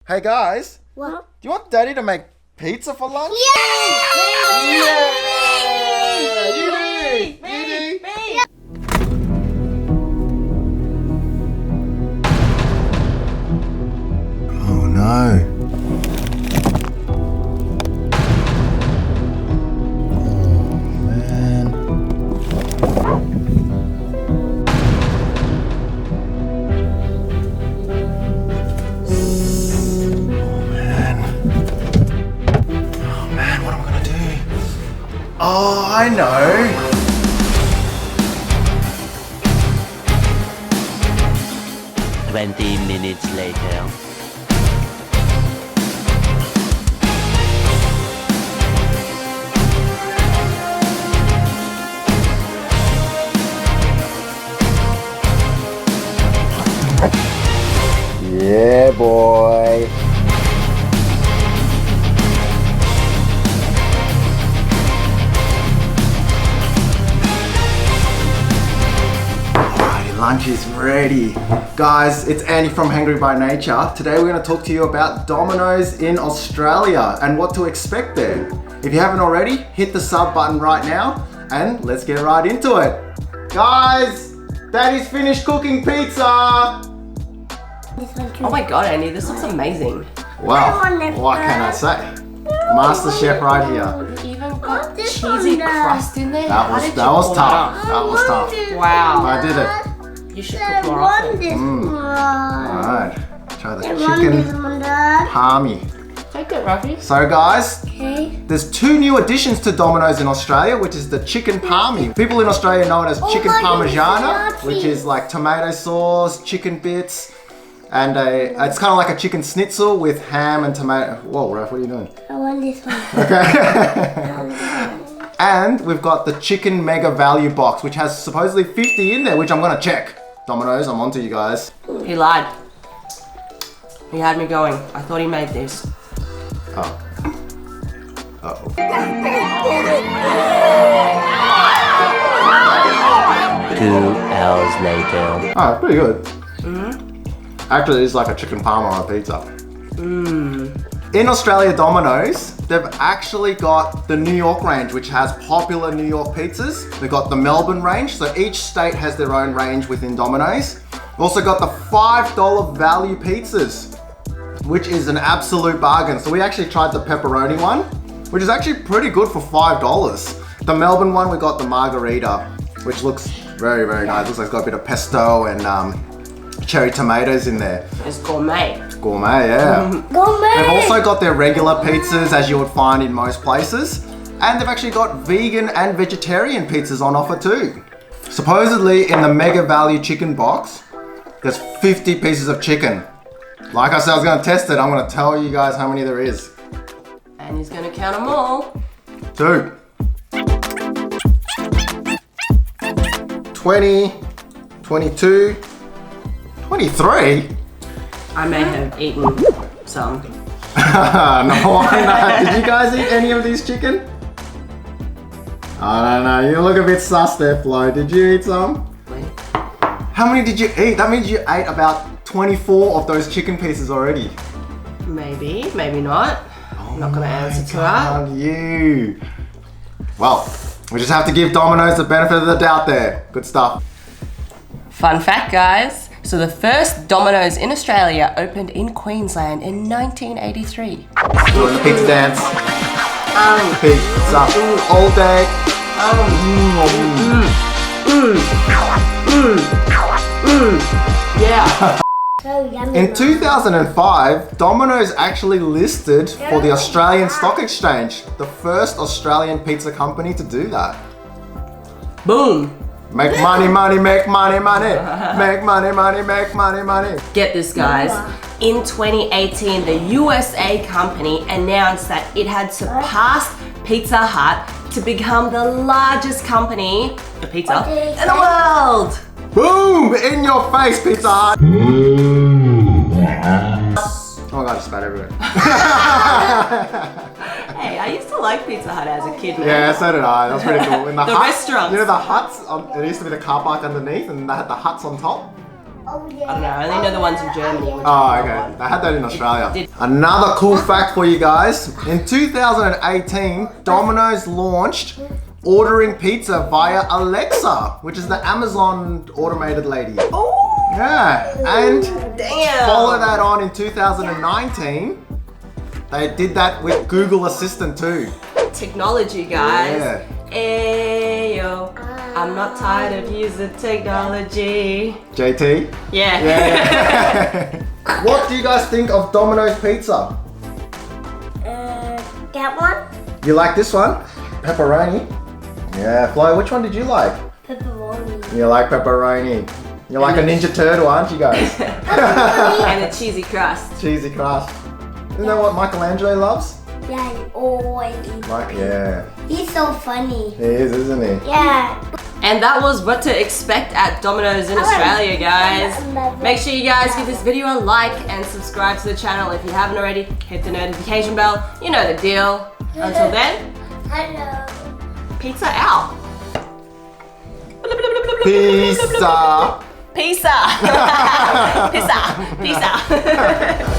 Hey guys, What? do you want Daddy to make pizza for lunch? Yay! Yeah! You do! Me! Oh no. Oh man. Oh man, what am I gonna do? Oh, I know. 20 minutes later. Yeah, boy. Alrighty, lunch is ready. Guys, it's Andy from Hungry by Nature. Today we're going to talk to you about Domino's in Australia and what to expect there. If you haven't already, hit the sub button right now and let's get right into it. Guys, Daddy's finished cooking pizza. Oh my god, Andy, this looks amazing. Wow, what can I say? Master Chef right here. You even got cheesy crust in there. That was tough. That was tough. Wow. I did it. You should cook more often. Alright, try the chicken parmy. Take it, Ruffy. So guys, Okay. there's two new additions to Domino's in Australia, which is the chicken parmy. People in Australia know it as chicken parmigiana, which is like tomato sauce, chicken bits, and it's kind of like a chicken schnitzel with ham and tomato. Whoa, Ralph, what are you doing? I want this one. Okay. And we've got the chicken mega value box, which has supposedly 50 in there, which I'm gonna check. Domino's, I'm onto you guys. He lied. He had me going. I thought he made this. Oh. Uh-oh. 2 hours later. Oh, pretty good. Actually, it's like a chicken parma on a pizza. In Australia, Domino's, they've actually got the New York range, which has popular New York pizzas. They've got the Melbourne range, so each state has their own range within Domino's. We've also got the $5 value pizzas, which is an absolute bargain. So we actually tried the pepperoni one, which is actually pretty good for $5. The Melbourne one, we got the Margherita, which looks very, very nice. Looks like it's got a bit of pesto and cherry tomatoes in there. It's gourmet. Gourmet, yeah. They've also got their regular pizzas, as you would find in most places. And they've actually got vegan and vegetarian pizzas on offer too. Supposedly in the Mega Value chicken box, there's 50 pieces of chicken. Like I said, I was gonna test it. I'm gonna tell you guys how many there is. And he's gonna count them all. 2, 20, 22, 23? I may have eaten some. No, why not? Did you guys eat any of these chicken? I don't know, you look a bit sus there, Flo. Did you eat some? Wait. How many did you eat? That means you ate about 24 of those chicken pieces already. Maybe, maybe not. I'm not gonna answer to that. You. Well, we just have to give Domino's the benefit of the doubt there. Good stuff. Fun fact, guys. So the first Domino's in Australia opened in Queensland in 1983. Doing the pizza dance. Pizza all day. Yeah. In 2005, Domino's actually listed for the Australian Stock Exchange, the first Australian pizza company to do that. Boom. Make money, money, make money, money. Make money, money, make money, money. Get this, guys. In 2018, the USA company announced that it had surpassed Pizza Hut to become the largest company for pizza in the world. Boom! In your face, Pizza Hut. Oh my god, I spat everywhere. Hey, I used to like Pizza Hut as a kid, man. Yeah, so did I. That was pretty cool. In the The hut, restaurants. You know the huts? It used to be the car park underneath and they had the huts on top. I don't know, I only know the ones in Germany. Which Oh, are okay. They had that in Australia. Did- Another cool fact for you guys. In 2018, Domino's launched ordering pizza via Alexa, which is the Amazon automated lady. Oh, Yeah, and damn. follow that on in 2019. They did that with Google Assistant too. Technology, guys. Yeah. Ayo, I'm not tired of using technology. JT? Yeah. Yeah. What do you guys think of Domino's Pizza? That one? You like this one? Pepperoni? Yeah, Flo, which one did you like? Pepperoni. You like pepperoni. You're like a Ninja Turtle, aren't you guys? And the cheesy crust. Cheesy crust. Isn't that what Michelangelo loves? Yeah, he always eats. Like, yeah. He's so funny. He is, isn't he? Yeah. And that was what to expect at Domino's in Australia, guys. Make sure you guys give this video a like and subscribe to the channel if you haven't already. Hit the notification bell. You know the deal. Until then, Hello. pizza out. Pizza. Pizza. Pizza. Pizza.